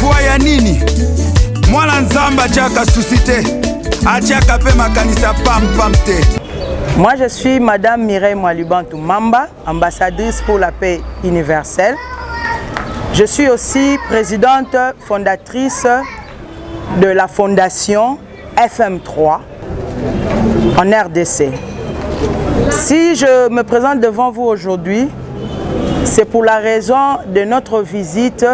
Voya nini mwana nzamba chaka susite achaka pe makanisa pam pam te. Moi je suis Madame Mireille Mwalibantu Mamba, ambassadrice pour la paix universelle. Je suis aussi présidente fondatrice de la fondation FM3 en RDC. Si je me présente devant vous aujourd'hui, c'est pour la raison de notre visite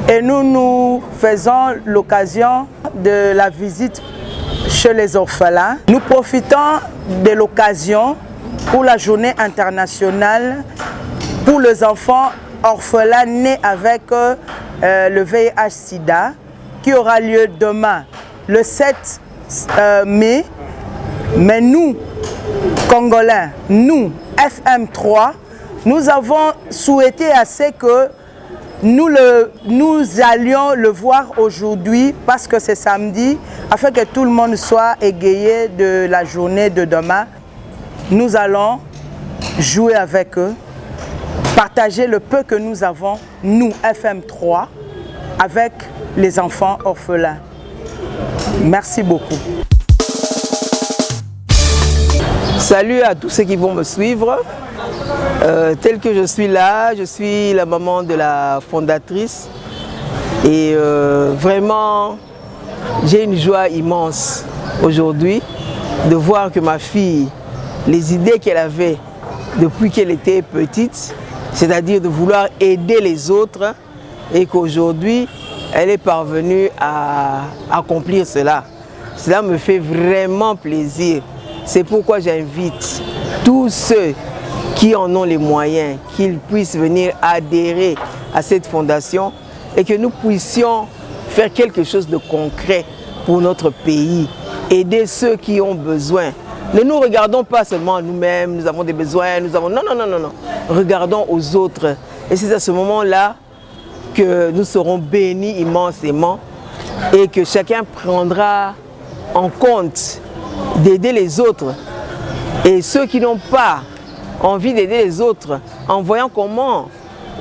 et nous faisons l'occasion de la visite chez les orphelins. Nous profitons de l'occasion pour la journée internationale pour les enfants orphelins nés avec le VIH-Sida qui aura lieu demain, le 7 mai. Mais nous, Congolais, nous, FM3, nous avons souhaité assez que nous allions le voir aujourd'hui parce que c'est samedi, afin que tout le monde soit égayé de la journée de demain. Nous allons jouer avec eux, partager le peu que nous avons, nous, FM3, avec les enfants orphelins. Merci beaucoup. Salut à tous ceux qui vont me suivre. Tel que je suis là, je suis la maman de la fondatrice et vraiment j'ai une joie immense aujourd'hui de voir que ma fille, les idées qu'elle avait depuis qu'elle était petite, c'est-à-dire de vouloir aider les autres, et qu'aujourd'hui elle est parvenue à accomplir cela. Cela me fait vraiment plaisir. C'est pourquoi j'invite tous ceux qui en ont les moyens, qu'ils puissent venir adhérer à cette fondation et que nous puissions faire quelque chose de concret pour notre pays, aider ceux qui ont besoin. Ne nous regardons pas seulement à nous-mêmes, nous avons des besoins, nous avons... Non, non, non, non, non. Regardons aux autres. Et c'est à ce moment-là que nous serons bénis immensément et que chacun prendra en compte d'aider les autres. Et ceux qui n'ont pas envie d'aider les autres, en voyant comment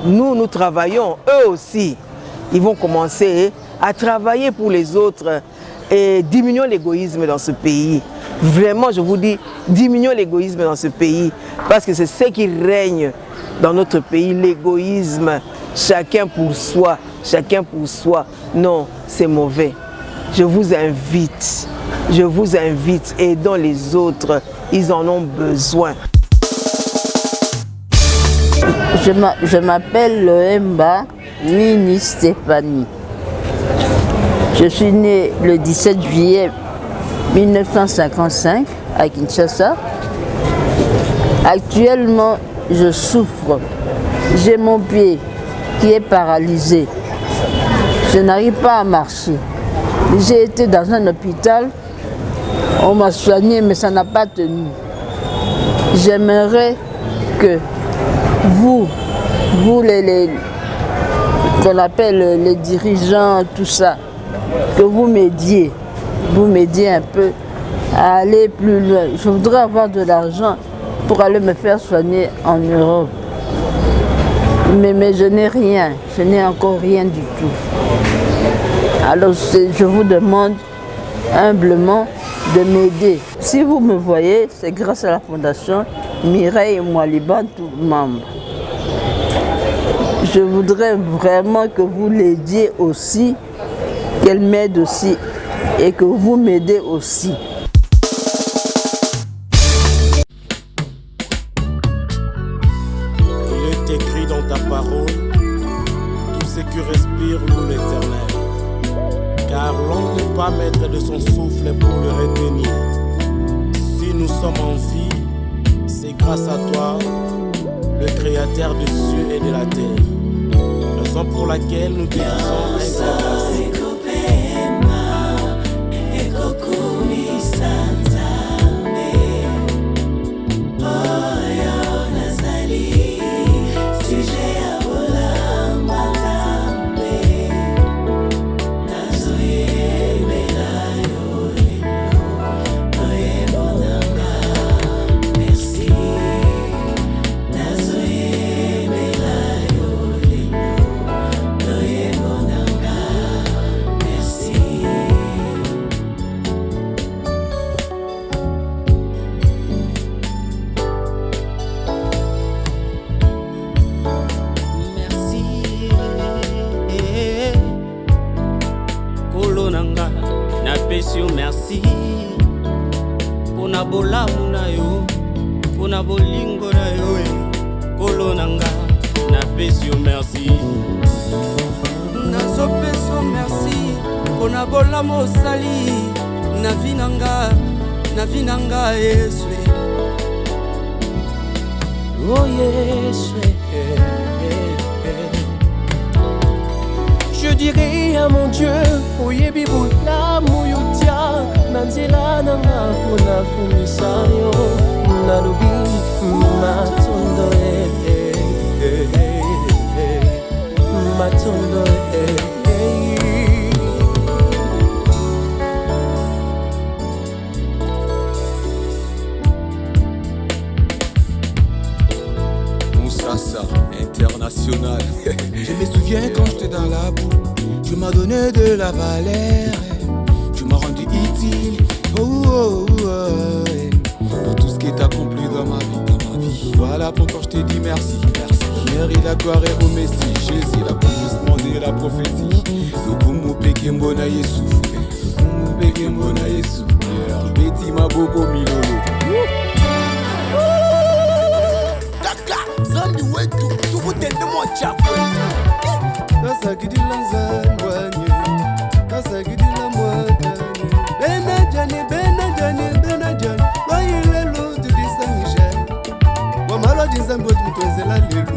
nous travaillons, eux aussi, ils vont commencer à travailler pour les autres et diminuons l'égoïsme dans ce pays. Vraiment, je vous dis, diminuons l'égoïsme dans ce pays parce que c'est ce qui règne dans notre pays, l'égoïsme. Chacun pour soi, chacun pour soi. Non, c'est mauvais. Je vous invite, aidons les autres, ils en ont besoin. Je m'appelle Lohemba Winnie Stéphanie. Je suis née le 17 juillet 1955 à Kinshasa. Actuellement, je souffre. J'ai mon pied qui est paralysé. Je n'arrive pas à marcher. J'ai été dans un hôpital, on m'a soigné, mais ça n'a pas tenu. J'aimerais que vous qu'on appelle les dirigeants, tout ça, que vous m'aidiez un peu à aller plus loin. Je voudrais avoir de l'argent pour aller me faire soigner en Europe. Mais je n'ai rien, je n'ai encore rien du tout. Alors je vous demande humblement de m'aider. Si vous me voyez, c'est grâce à la fondation Mireille Mwalibantu Mamba. Je voudrais vraiment que vous l'aidiez aussi, qu'elle m'aide aussi et que vous m'aidez aussi. Il est écrit dans ta parole, tout ce qui respire loue l'Éternel. Car l'homme n'est pas maître de son souffle pour le retenir. Si nous sommes en vie, c'est grâce à toi, le Créateur des cieux et de la terre. Raison pour laquelle nous te disons un grand merci. Nazoe pona bolamu na yo, pona bolingo na yo, kolonanga, na pesio merci. Nazo peso merci, pona bolamu osali, na vinanga Yeswe. Oh Yeswe. Je dirai à mon Dieu, oyebi bula muyutia, nanzela nanga pona komisario, nalobi matondo matondo Moussassa international. Je me souviens quand j'étais dans la boue, tu m'as donné de la valeur, tu m'as rendu utile, pour tout ce qui est accompli dans ma vie, Voilà pourquoi je te dis merci, Mary la gloire est au Messie, Jésus l'accomplissement de la prophétie. Lokumu peke mbona Yesu, Lokumu peke mbona Yesu, Beti maboko milolo. Zambi wetu, tukutende mochapo. Kasagidila nzambwanye, kasagidila mwatanye. Benajani, loyilelo tudisangisha. Wamalo dinzambi wetu mtuenzela lelu.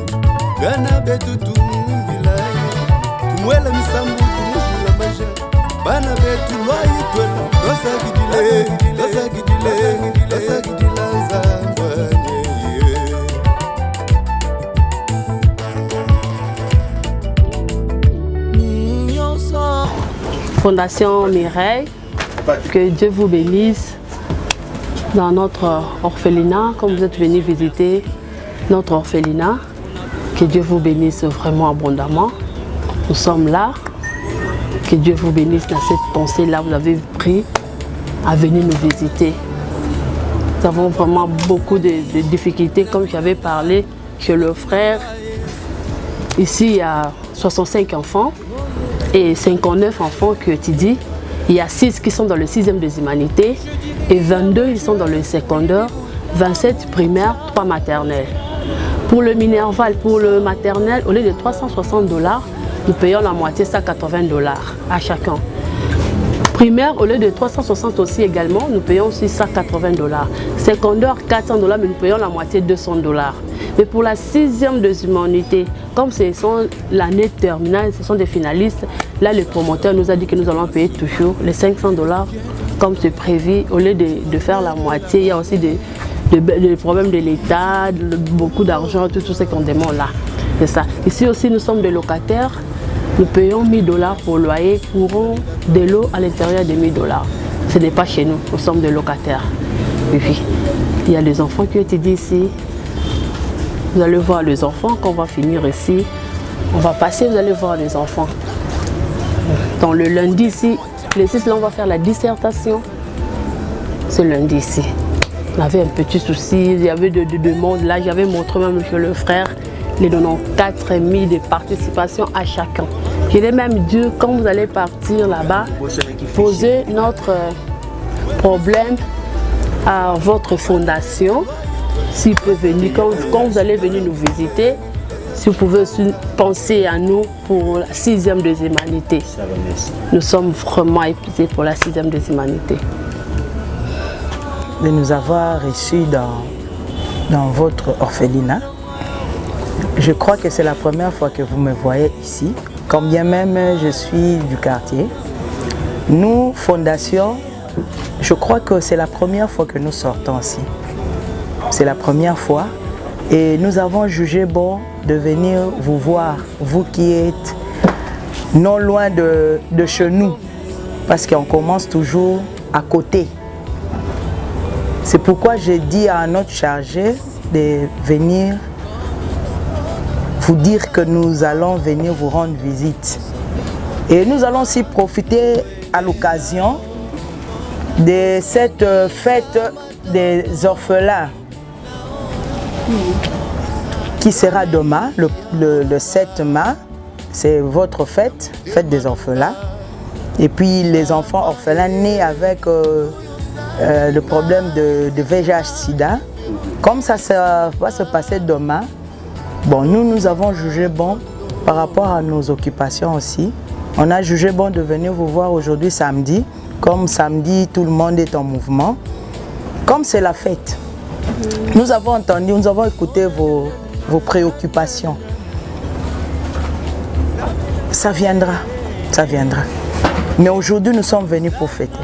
Gana betu tumumbilaye. Tumwela misambu tumushula maja. Bana betu loyitwela. Kasagidila nzambwanye. Fondation Mireille, que Dieu vous bénisse dans notre orphelinat, comme vous êtes venus visiter notre orphelinat, que Dieu vous bénisse vraiment abondamment. Nous sommes là, que Dieu vous bénisse dans cette pensée-là, vous avez pris à venir nous visiter. Nous avons vraiment beaucoup de difficultés, comme j'avais parlé chez le frère. Ici, il y a 65 enfants. Et 59 enfants que tu dis, il y a 6 qui sont dans le 6e des humanités et 22 ils sont dans le secondaire, 27 primaires, 3 maternelles. Pour le Minerval, pour le maternel, au lieu de $360, nous payons la moitié, $180 à chacun. Primaire, au lieu de 360 aussi également, nous payons aussi $180. Secondaire, $400, mais nous payons la moitié, $200. Mais pour la 6e des humanités, comme ce sont l'année terminale, ce sont des finalistes, là le promoteur nous a dit que nous allons payer toujours les $500 comme c'est prévu. Au lieu de faire la moitié, il y a aussi des problèmes de l'État, beaucoup d'argent, tout ce qu'on demande là. C'est ça. Ici aussi, nous sommes des locataires. Nous payons $1000 pour loyer, courant, de l'eau à l'intérieur de $1000. Ce n'est pas chez nous, nous sommes des locataires. Et puis, il y a des enfants qui étudient ici. Vous allez voir les enfants quand on va finir ici. On va passer, vous allez voir les enfants. Dans le lundi ici, les 6 là, on va faire la dissertation. Ce lundi ici. On avait un petit souci, il y avait de demandes. Là, j'avais montré même chez le frère les 94 000 de participation à chacun. Je l'ai même dit, quand vous allez partir là-bas, poser notre problème à votre fondation. S'il peut venir, quand vous allez venir nous visiter, si vous pouvez aussi penser à nous pour la 6e des humanités. Nous sommes vraiment épuisés pour la 6e des humanités. De nous avoir reçus dans votre orphelinat. Je crois que c'est la première fois que vous me voyez ici. Quand bien même je suis du quartier. Nous, Fondation, je crois que c'est la première fois que nous sortons ici. C'est la première fois. Et nous avons jugé bon de venir vous voir, vous qui êtes non loin de chez nous. Parce qu'on commence toujours à côté. C'est pourquoi j'ai dit à notre chargé de venir vous dire que nous allons venir vous rendre visite. Et nous allons aussi profiter à l'occasion de cette fête des orphelins qui sera demain, le 7 mai. C'est votre fête des orphelins. Et puis les enfants orphelins nés avec le problème de VIH-Sida. Comme ça va se passer demain, bon, nous avons jugé bon par rapport à nos occupations aussi. On a jugé bon de venir vous voir aujourd'hui samedi. Comme samedi, tout le monde est en mouvement. Comme c'est la fête, nous avons entendu, nous avons écouté vos préoccupations. Ça viendra, ça viendra. Mais aujourd'hui, nous sommes venus pour fêter.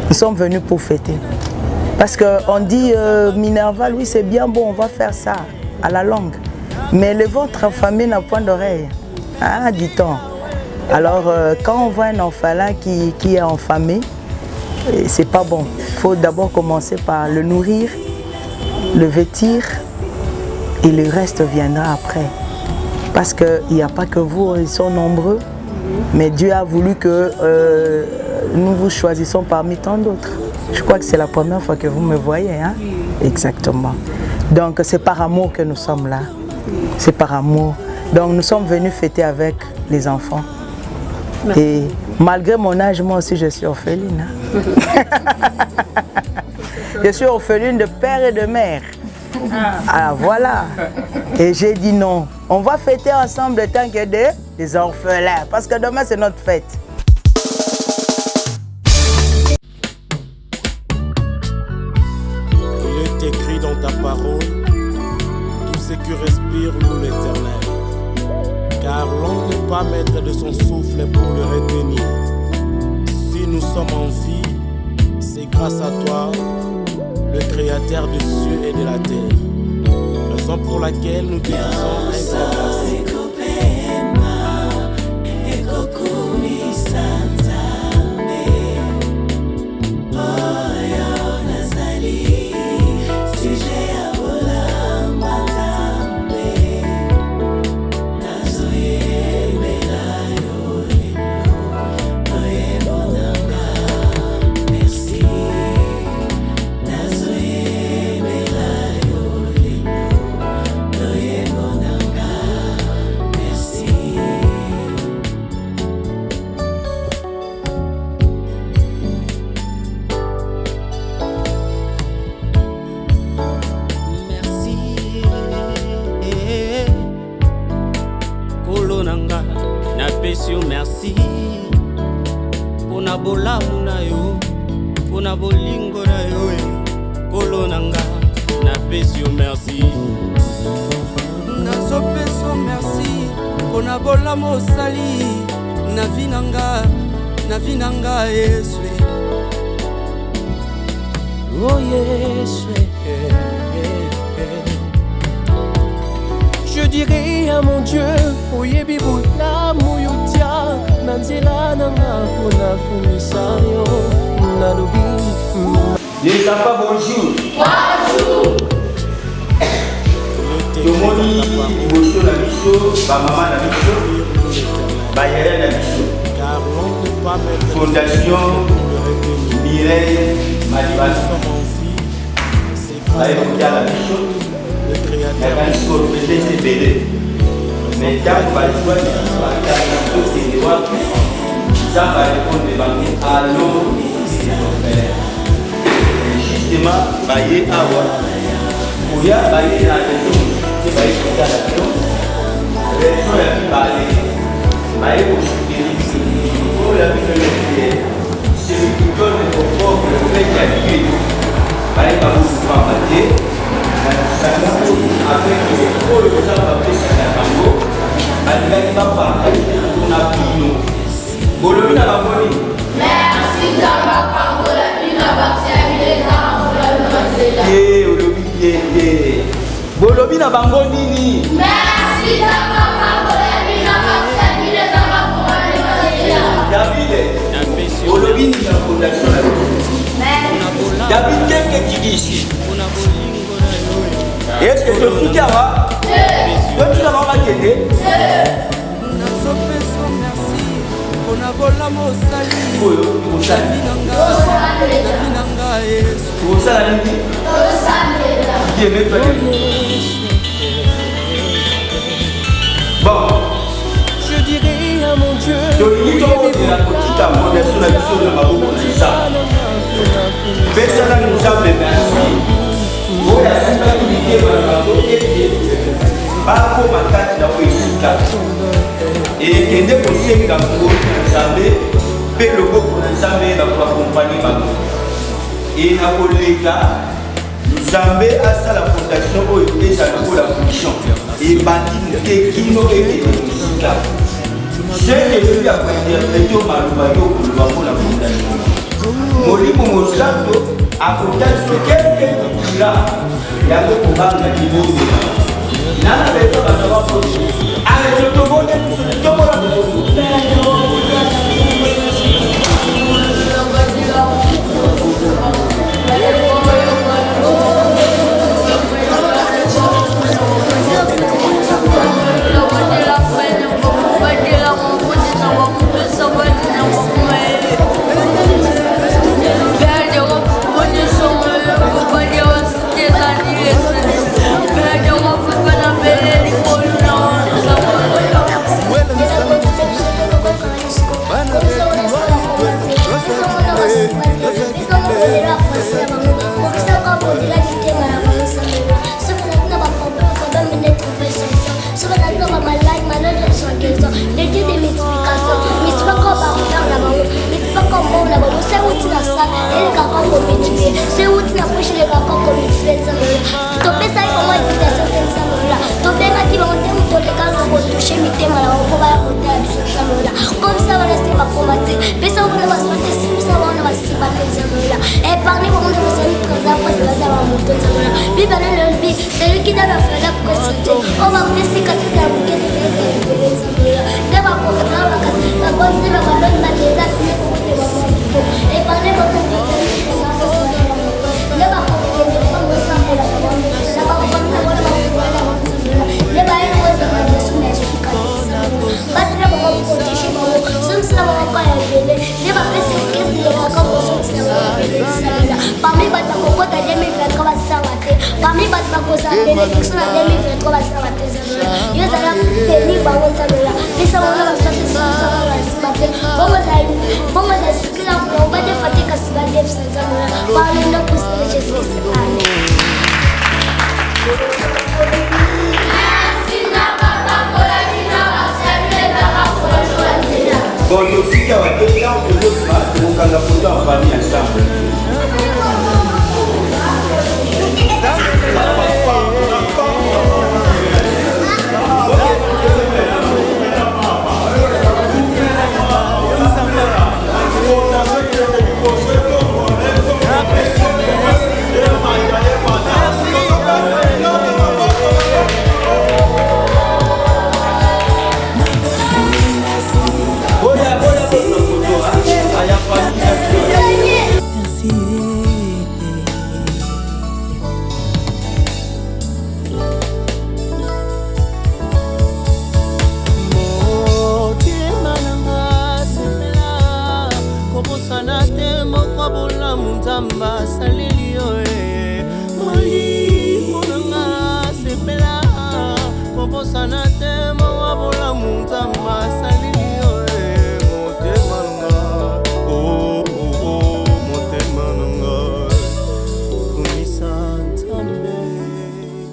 Nous sommes venus pour fêter. Parce qu'on dit, Minerval, oui, c'est bien bon, on va faire ça à la longue. Mais le ventre affamé n'a point d'oreille. Ah, dit-on. Alors, quand on voit un orphelin qui est affamé, c'est pas bon. Il faut d'abord commencer par le nourrir, le vêtir, et le reste viendra après. Parce qu'il n'y a pas que vous, ils sont nombreux, mais Dieu a voulu que nous vous choisissons parmi tant d'autres. Je crois que c'est la première fois que vous me voyez, hein? Exactement. Donc c'est par amour que nous sommes là. C'est par amour. Donc nous sommes venus fêter avec les enfants. Et malgré mon âge, moi aussi je suis orpheline. Je suis orpheline de père et de mère. Ah voilà. Et j'ai dit non. On va fêter ensemble tant que des orphelins. Parce que demain c'est notre fête. Il est écrit dans ta parole, tout ce qui respire loue l'Éternel. Car l'homme n'est pas maître de son souffle pour le retenir. Si nous sommes en vie, c'est grâce à toi, le Créateur des cieux et de la terre. Raison pour laquelle nous te disons un grand merci. Merci pour na bolamu na yo, pour na bolingo na yo, kolonanga na pesi merci. Nazo peso merci pour na bolamu sali na vinanga Yesu. Oh Yesu. Je dirai à mon Dieu, oyebi bula muyutia, nanzela nanga pona komisario, nalobi. Les enfants, bonjour. Bonjour. Tomoni, boso na biso, ba maman na biso, ba yaya na biso. Fondation Mireille Malibas. Ba yaya na biso. La canison peut-être belle, mais quand on va jouer, ça va répondre allô, justement, bailler à voir. Où il y a bailler la maison, c'est bailler à la maison. Les gens qui bailler au soutien, pour la vie, c'est celui qui donne le confort, le fait qu'il y a bailler par vous pas bailler. Avec les pôles que ça va faire sur la bango, avec la papa, on a pino. Bolobi na bangoni. Merci Zamba Pangola, une abaxia, les gens, Bolobi na bangoni ni. Merci Zamba Pangola, une abaxia, les gens, David, Bolobi ni la fondation la. David, qu'est-ce que tu dis ici? Est-ce que je suis Kiawa? Toi, tu n'as pas t'aider? Merci. On a volé mon salut. Bon. Je dirai à mon Dieu. Je dis que la petite fondation la mission de Mabou, c'est ça. pesala nzambe merci oyo asukaki mitema na bango ete bakoma kati na koesika ekende kosenga ngolu na nzambe mpe loboko na nzambe na koakompanye bango e na koleka nzambe asala fondation oyo eza lokola fonction ebandi te kino ekende kosika seke elobi ya kointerprete o maloba yo koloba mpona fondation molimo mosanto akotali soki ekekila yango kobanga libozela nana bezo bazaba proche ale tobone tobola celui qui donne la fleur pour citer. On va vous laisser casser la bouquet de les ne va pas la bonne de la bonne manière la fille pour les mamans et parler votre vie ne va pas la parmi les cocottes à 2023 va s'arrêter. Parmi les cocottes à 2023 va s'arrêter. Ils allaient bénir par votre là. Les savons va faire ça va se battre. Bon, moi, je suis là pour on va te fatiguer quand ça va être ça. Parlez de pousser Jésus. Amen. Bon, nous aussi, on va te dire que l'autre va te montrer la photo en famille ensemble.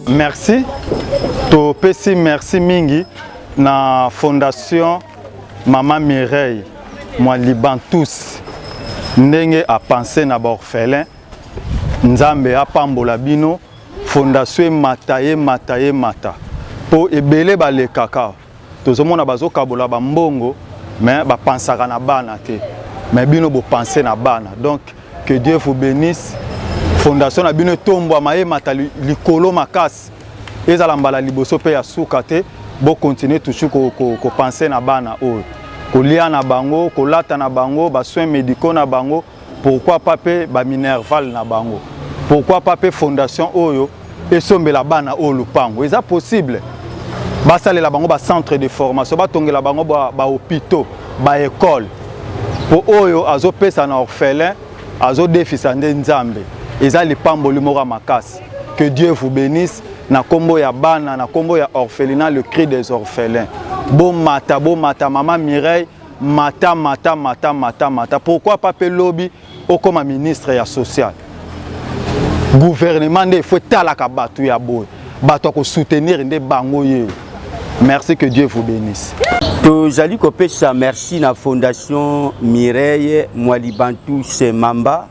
Merci, to pesi merci mingi na fondation Maman Mireille, moi Liban tous, ndenge a pensé na ba orphelin, nzambe a pambola bino, fondation mata, po ebele ba le kaka, tozomona bazo kabola ba mbongo, mais ba pensaka na bana te, mais bino bo penser na bana, donc que Dieu vous bénisse. Fondation na bino tombo maye mata likolo makasi ezala mbala liboso pe ya suka te bo continuer toujours ko penser na bana oyo ko lia na bango ko lata na bango ba soins médicaux na bango pourquoi pas pe ba minerval na bango pourquoi pas pe fondation oyo esombela bana oyo lupango eza possible basalela bango ba centre de formation batongela bango ba hôpitaux ba école po oyo azopesa na orphelin azodefisa nde nzambe eza lipamboli moko makasi. Que Dieu vous bénisse na kombo ya bana na kombo ya orphelinat le cri des orphelins. Bon mata maman Mireille mata. Pourquoi pas pe lobby okoma ministre ya social. Gouvernement il faut talaka batu ya boy. Batu ko soutenir nde bango ye. Merci, que Dieu vous bénisse. Tozali kopesa merci na Fondation Mireille Mwalibantu Mamba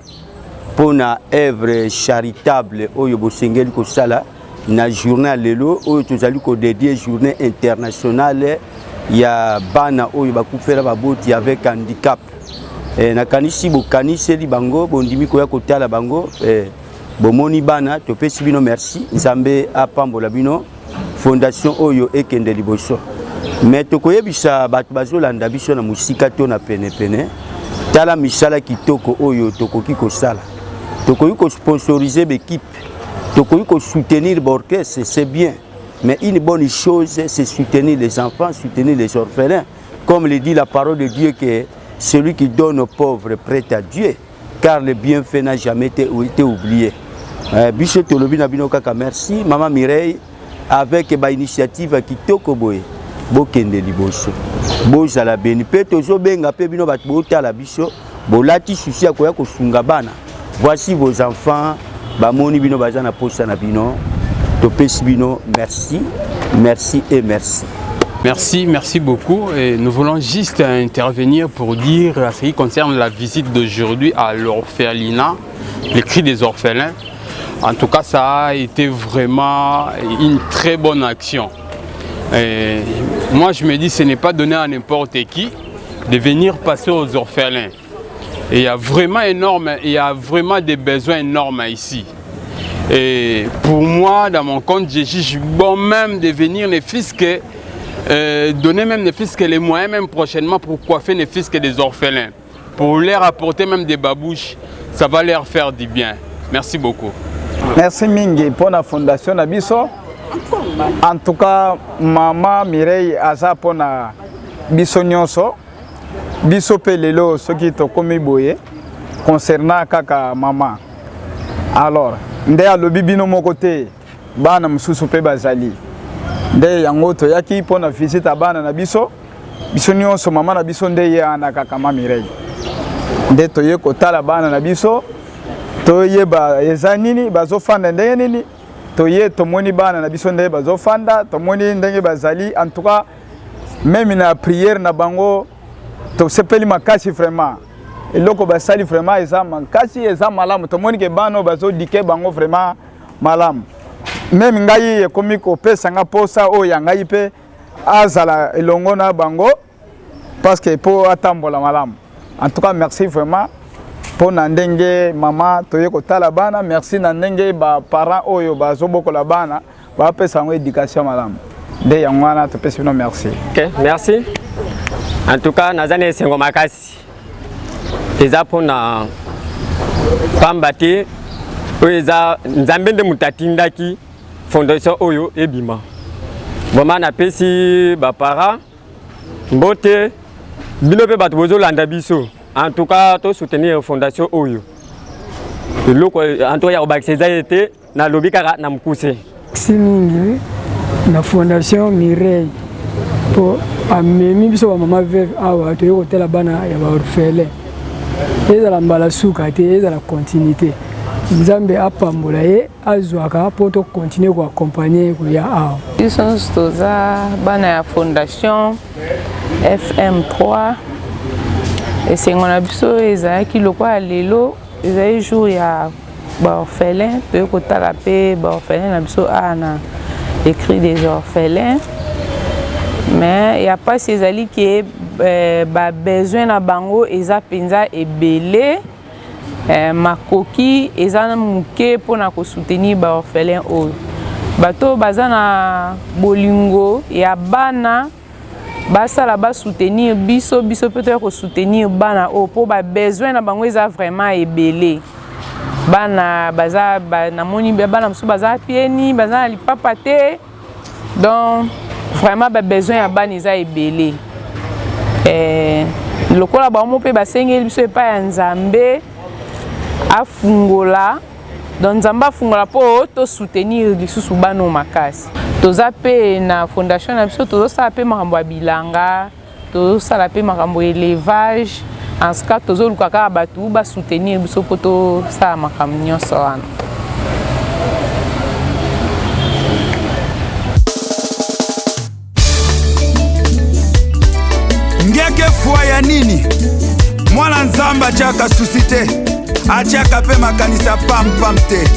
pour na œuvre charitable oyo bosengeli kosala na journée lelo oyo tozali ko dédier journée internationale ya bana oyo bakufela baboti avec handicap. Na kanisi bokaniseli bango bondimi koya kotala bango bomoni bana topesi bino merci nzambe apambola bino Fondation oyo ekende liboso. Mais tokoyebisa batu bazolanda biso na musika to na pene pene tala misala kitoko oyo tokoki kosala. Tokoki ko sponsoriser l'équipe, tokoki ko soutenir l'orchestre, c'est bien. Mais une bonne chose, c'est soutenir les enfants, soutenir les orphelins. Comme le dit la parole de Dieu, que celui qui donne aux pauvres prête à Dieu, car le bienfait n'a jamais été oublié. Biso tolobi na bino kaka merci, Maman Mireille, avec ba initiative kitoko boye, bokende liboso. Bozala beni pe tozo benga pe bino bat botala biso, bolati susi akoya ko sunga bana. Voici vos enfants, bamoni bino bazana posa na bino. Topesi bino, merci, merci et merci. Merci, merci beaucoup. Et nous voulons juste intervenir pour dire à ce qui concerne la visite d'aujourd'hui à l'orphelinat, les cris des orphelins. En tout cas, ça a été vraiment une très bonne action. Et moi, je me dis, ce n'est pas donné à n'importe qui de venir passer aux orphelins. Et il y a vraiment des besoins énormes ici. Et pour moi, dans mon compte, je juge bon même de venir ne fût-ce que donner même ne fût-ce que les moyens même prochainement pour coiffer ne fût-ce que des orphelins. Pour leur apporter même des babouches, ça va leur faire du bien. Merci beaucoup. Merci Mingi pour la fondation Nabiso. En tout cas, Maman Mireille Aza pour la Biso Nyonso. Biso Pelelo, ce qui est comme boye concernant Kaka Maman. Alors, ndé a lobi bino mon côté, bana msusu pe bazali. Ndé yango to yaki pour la visite à bana na biso. Biso Nyonso Maman na biso ndé ya na Kaka Maman Mireille. Ndé to ye kotala bana na biso. Toye ba ezanini bazofanda ndenge nini toye tomoni bana na biso ndenge bazofanda tomoni ndenge bazali en tout cas même na prière na bango to sepeli makasi vraiment eloko basali vraiment eza makasi eza malamu tomoni ke bano bazodike bango vraiment malamu même ngai ekomi kopesa nga posa o ya ngai pe azala elongo na bango parce que po atambola malamu en tout cas merci vraiment pour nandenge maman toye kotala bana merci nandenge ba parents oyo bazobokola bana ba pesa ngo éducation malamu de yangwana to pesa no merci. OK, merci. En tout cas nazane sengo makasi. Eza pona pambati oza nzambe nde mutatindaki fondation oyo ebima. Vraiment na pesi ba parents mbote bino pe bato bozo landa biso. En tout cas, to soutenir la fondation Oyo. Le en tout cas, il y a été na lobby kara na mkuse. Simingi na fondation Mireille pour amener biso ba mama veuve awa to yote la bana ya ba orphelin. Eza la mbala suka te eza la continuité. Nzambe apambola ye azwaka pour to continuer ko accompagner ko ya awa. Biso toza bana ya fondation FM3. Et c'est on a biso ezaki lokwa lelo ezai jour ya ba orphelin to ko talape ba orphelin na biso ana écrit des orphelins mais il y a pas ces ali qui ba besoin na bango eza penza ebele makoki eza na muke pona ko soutenir ba orphelin o bato bazana bolingo ya bana basa la ba soutenir biso peut-être soutenir bana o pour ba besoin na bango eza vraiment ebele bana baza na moni bana musu baza pieni baza lipapa te donc vraiment ba besoin ya bana eza ebele lokola ba mo pe basengeli biso epa ya Nzambe afungola donc Nzambe afungola po to soutenir lisusu bana makasi. Toza pe na fondation na biso tozo sala pe makambo ya bilanga tozo sala pe makambo élevage en ce cas tozoluka kaka bato basoutenir biso mpo tosala makambo nyonso wana. ngeke fwa ya nini mwana nzambe atiaka susi te atiaka mpe makanisa pampam te.